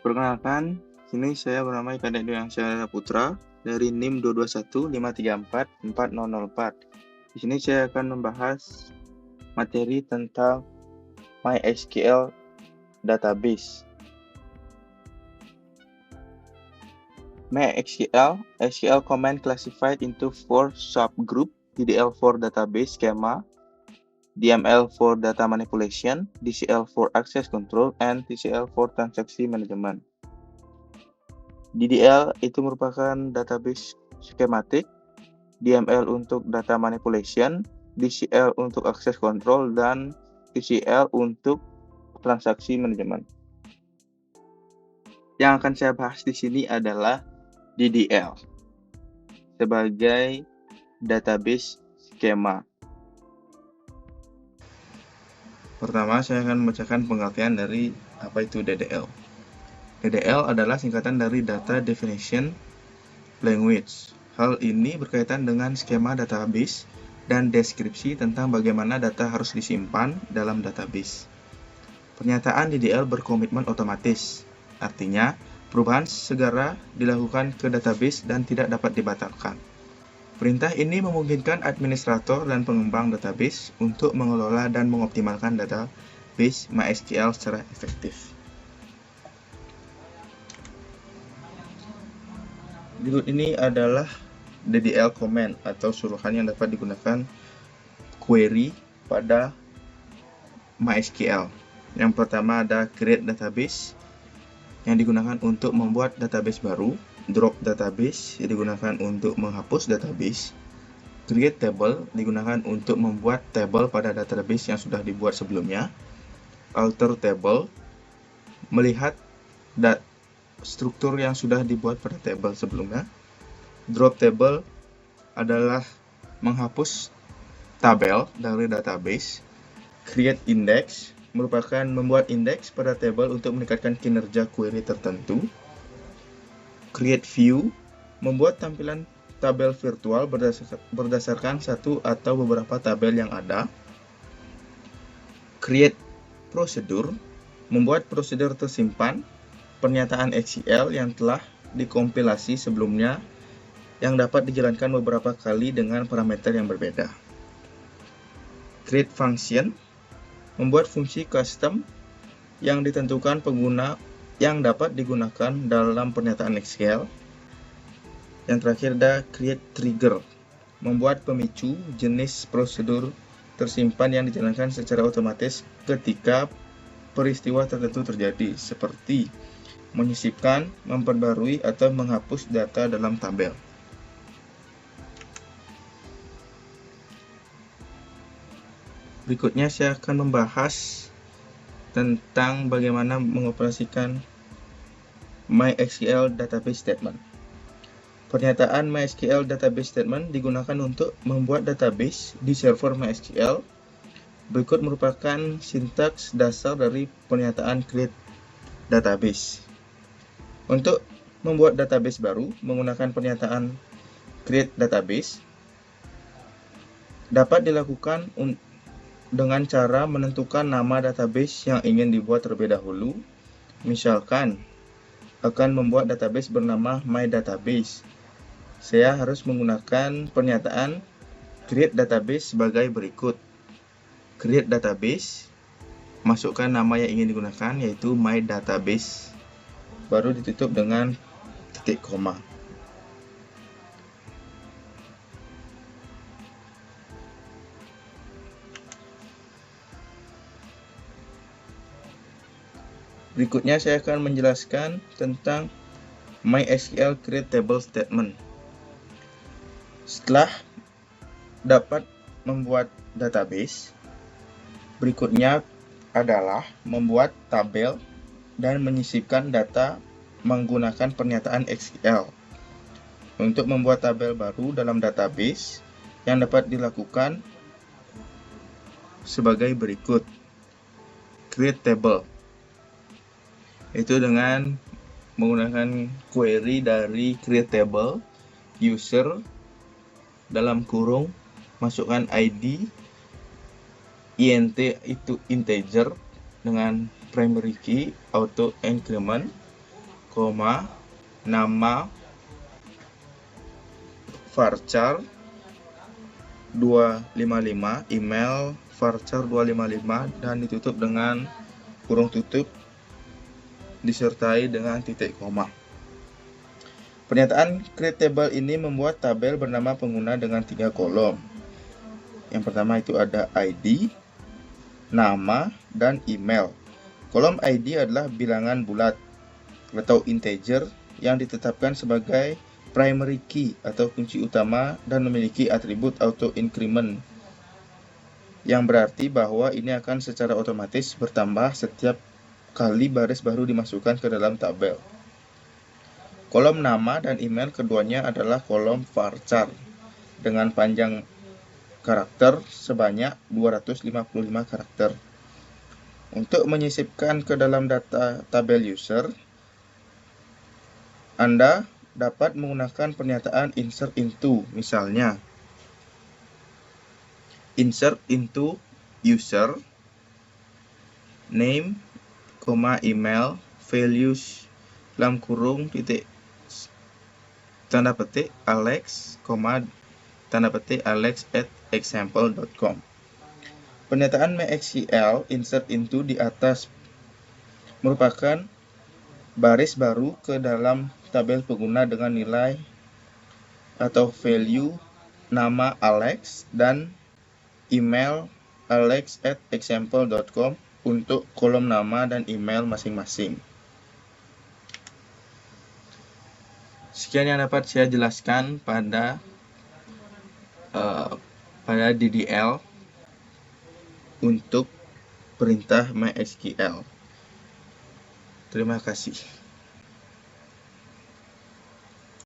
Perkenalkan, sini saya bernama Ika Dwi Putra dari NIM 221534404. Di sini saya akan membahas materi tentang MySQL database. MySQL command classified into 4 subgroup: DDL for database schema, DML for data manipulation, DCL for access control, and TCL for transaksi management. DDL itu merupakan database skematik, DML untuk data manipulation, DCL untuk access control, dan TCL untuk transaksi manajemen. Yang akan saya bahas di sini adalah DDL sebagai database skema. Pertama, saya akan membacakan pengertian dari apa itu DDL. DDL adalah singkatan dari Data Definition Language. Hal ini berkaitan dengan skema database dan deskripsi tentang bagaimana data harus disimpan dalam database. Pernyataan DDL berkomitmen otomatis, artinya perubahan segera dilakukan ke database dan tidak dapat dibatalkan. Perintah ini memungkinkan administrator dan pengembang database untuk mengelola dan mengoptimalkan database MySQL secara efektif. Berikut ini adalah DDL command atau suruhan yang dapat digunakan query pada MySQL. Yang pertama ada create database yang digunakan untuk membuat database baru, drop database yang digunakan untuk menghapus database, create table digunakan untuk membuat table pada database yang sudah dibuat sebelumnya, alter table melihat struktur yang sudah dibuat pada table sebelumnya, drop table adalah menghapus tabel dari database, create index merupakan membuat indeks pada tabel untuk meningkatkan kinerja query tertentu, create view membuat tampilan tabel virtual berdasarkan satu atau beberapa tabel yang ada, create procedure membuat prosedur tersimpan pernyataan SQL yang telah dikompilasi sebelumnya yang dapat dijalankan beberapa kali dengan parameter yang berbeda. Create function membuat fungsi custom yang ditentukan pengguna yang dapat digunakan dalam pernyataan SQL. Yang terakhir ada create trigger membuat pemicu jenis prosedur tersimpan yang dijalankan secara otomatis ketika peristiwa tertentu terjadi, seperti menyisipkan, memperbarui, atau menghapus data dalam tabel. Berikutnya saya akan membahas tentang bagaimana mengoperasikan MySQL database statement. Pernyataan MySQL database statement digunakan untuk membuat database di server MySQL. Berikut merupakan sintaks dasar dari pernyataan create database. Untuk membuat database baru menggunakan pernyataan create database dapat dilakukan dengan cara menentukan nama database yang ingin dibuat terlebih dahulu. Misalkan akan membuat database bernama MyDatabase. Saya harus menggunakan pernyataan create database sebagai berikut. Create database, masukkan nama yang ingin digunakan yaitu MyDatabase, baru ditutup dengan titik koma. Berikutnya saya akan menjelaskan tentang MySQL create table statement. Setelah dapat membuat database, berikutnya adalah membuat tabel dan menyisipkan data menggunakan pernyataan SQL. Untuk membuat tabel baru dalam database yang dapat dilakukan sebagai berikut. Create table itu dengan menggunakan query dari create table user dalam kurung masukkan ID int itu integer dengan primary key auto increment nama varchar 255, email varchar 255, dan ditutup dengan kurung tutup disertai dengan titik koma. Pernyataan create table ini membuat tabel bernama pengguna dengan 3 kolom. Yang pertama itu ada ID, nama, dan email. Kolom ID adalah bilangan bulat atau integer yang ditetapkan sebagai primary key atau kunci utama dan memiliki atribut auto increment, yang berarti bahwa ini akan secara otomatis bertambah setiap kali baris baru dimasukkan ke dalam tabel. Kolom nama dan email keduanya adalah kolom varchar dengan panjang karakter sebanyak 255 karakter. Untuk menyisipkan ke dalam data tabel user, Anda dapat menggunakan pernyataan insert into, misalnya insert into user name, email, values dalam kurung titik tanda petik Alex, tanda petik alex@example.com. Pernyataan MySQL insert into di atas merupakan baris baru ke dalam tabel pengguna dengan nilai atau value nama Alex dan email alex@example.com untuk kolom nama dan email masing-masing. Sekian yang dapat saya jelaskan pada DDL untuk perintah MySQL. Terima kasih.